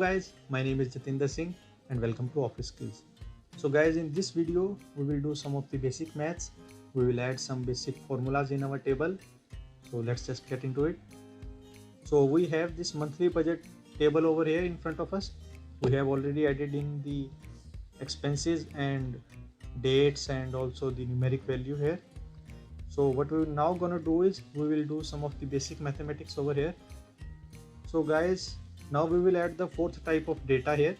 guys, my name is Jatinder Singh and welcome to Office Skills. So guys, in this video we will do some of the basic maths. We will add some basic formulas in our table. So let's just get into it. So we have this monthly budget table over here in front of us. We have already added in the expenses and dates and also the numeric value here. So what we're now gonna do is we will do some of the basic mathematics over here. So guys, now we will add the fourth type of data here.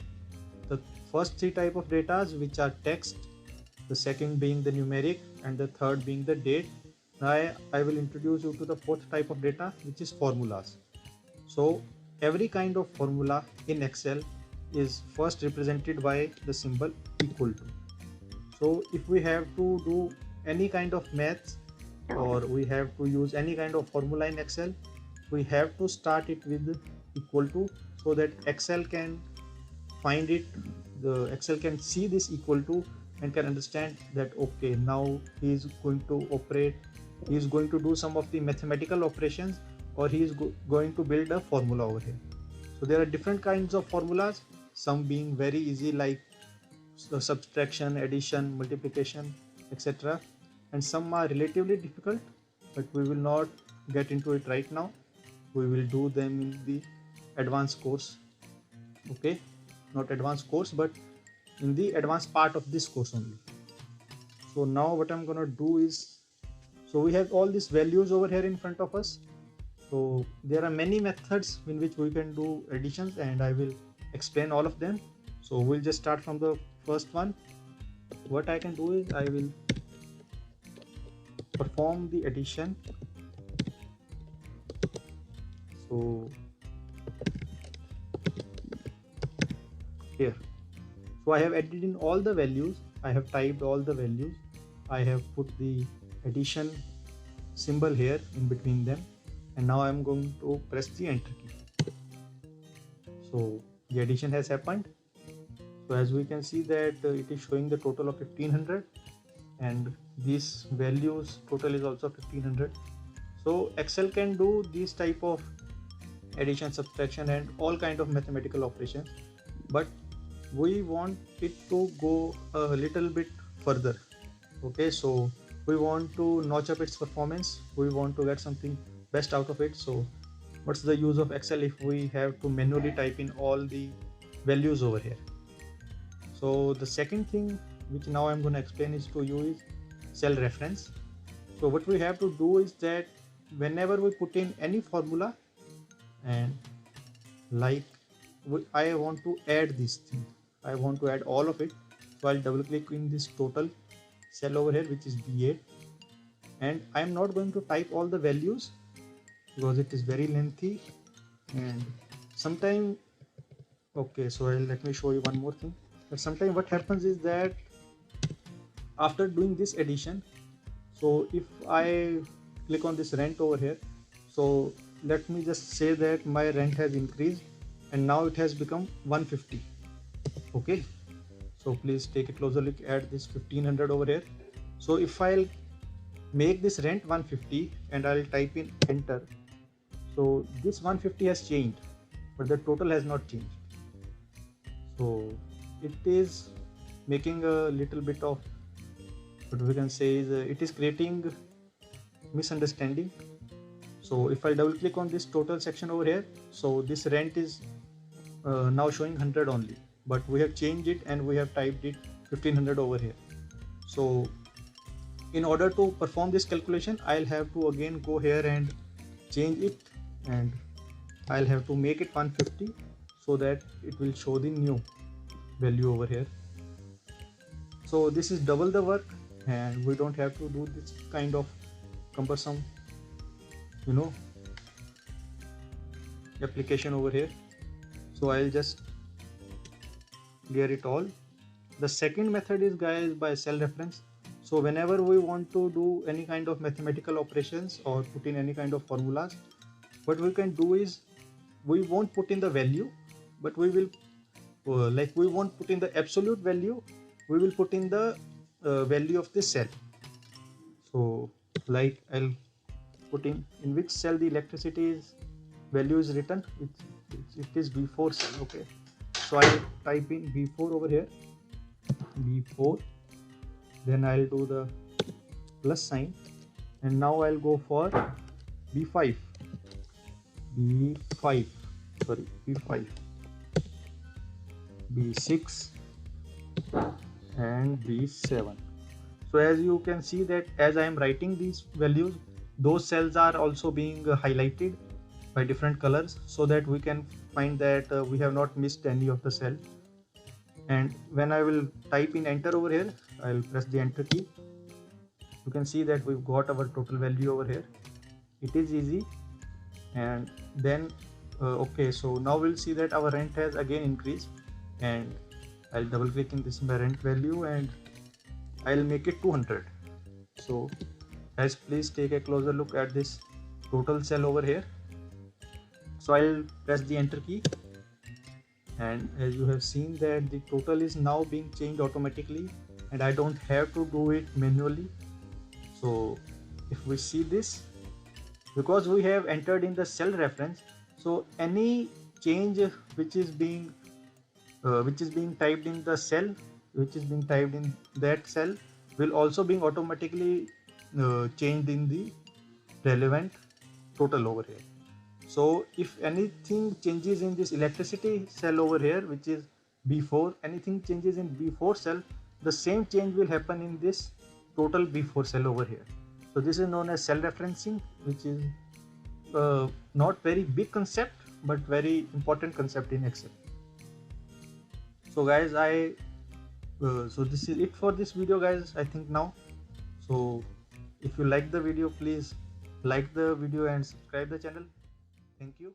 The first three type of data which are text, the second being the numeric and the third being the date. Now I will introduce you to the fourth type of data which is formulas. So every kind of formula in Excel is first represented by the symbol equal to. So if we have to do any kind of maths or we have to use any kind of formula in Excel, we have to start it with equal to, so that Excel can find it, the Excel can see this equal to and can understand that okay, now he is going to operate, he is going to do some of the mathematical operations, or he is going to build a formula over here. So there are different kinds of formulas, some being very easy like subtraction, addition, multiplication, etc., and some are relatively difficult, but we will not get into it right now. We will do them in the advanced course. Okay, not advanced course, but in the advanced part of this course only. So now what I'm gonna do is, so we have all these values over here in front of us. So there are many methods in which we can do additions and I will explain all of them. So we'll just start from the first one. What I can do is I will perform the addition. So here, so I have added in all the values, I have typed all the values, I have put the addition symbol here in between them, and now I'm going to press the enter key. So the addition has happened. So as we can see that it is showing the total of 1500 and these values total is also 1500. So Excel can do this type of addition, subtraction and all kind of mathematical operations, but we want it to go a little bit further. Okay, so we want to notch up its performance, we want to get something best out of it. So what's the use of Excel if we have to manually type in all the values over here? So the second thing which now I'm going to explain is to you is cell reference. So what we have to do is that whenever we put in any formula and like I want to add this thing, I want to add all of it, so I'll double click in this total cell over here which is B8, and I'm not going to type all the values because it is very lengthy and sometime, okay, so let me show you one more thing. But sometimes what happens is that after doing this addition, so if I click on this rent over here, so let me just say that my rent has increased and now it has become 150. Okay, so please take a closer look at this 1500 over here. So if I'll make this rent 150 and I'll type in enter, so this 150 has changed but the total has not changed. So it is making a little bit of, what we can say is it is creating misunderstanding. So if I double click on this total section over here, so this rent is now showing 100 only, but we have changed it and we have typed it 1500 over here. So in order to perform this calculation, I'll have to again go here and change it, and I'll have to make it 150 so that it will show the new value over here. So this is double the work and we don't have to do this kind of cumbersome, application over here. So I'll just clear it all. The second method is, guys, by cell reference. So whenever we want to do any kind of mathematical operations or put in any kind of formulas, what we can do is we won't put in the value, but we will we won't put in the absolute value, we will put in the value of this cell. So like I'll put in which cell the electricity is value is written, it is B4 cell. Okay, So I'll type in B4 over here, B4, then I'll do the plus sign, and now I'll go for B5, B5, sorry, B5, B6 and B7. So as you can see that as I am writing these values, those cells are also being highlighted by different colors, so that we can find that we have not missed any of the cell. And when I will type in enter over here, I'll press the enter key. You can see that we've got our total value over here. It is easy. And then okay, so now we'll see that our rent has again increased, and I'll double click in this my rent value and I'll make it 200. So guys, please take a closer look at this total cell over here. So I'll press the enter key, and as you have seen that the total is now being changed automatically and I don't have to do it manually. So if we see this, because we have entered in the cell reference, so any change which is being typed in the cell, which is being typed in that cell, will also being automatically changed in the relevant total over here. So if anything changes in this electricity cell over here, which is B4, anything changes in B4 cell, the same change will happen in this total B4 cell over here. So this is known as cell referencing, which is not very big concept but very important concept in Excel. So guys, so this is it for this video guys, I think now. So if you like the video, please like the video and subscribe the channel. Thank you.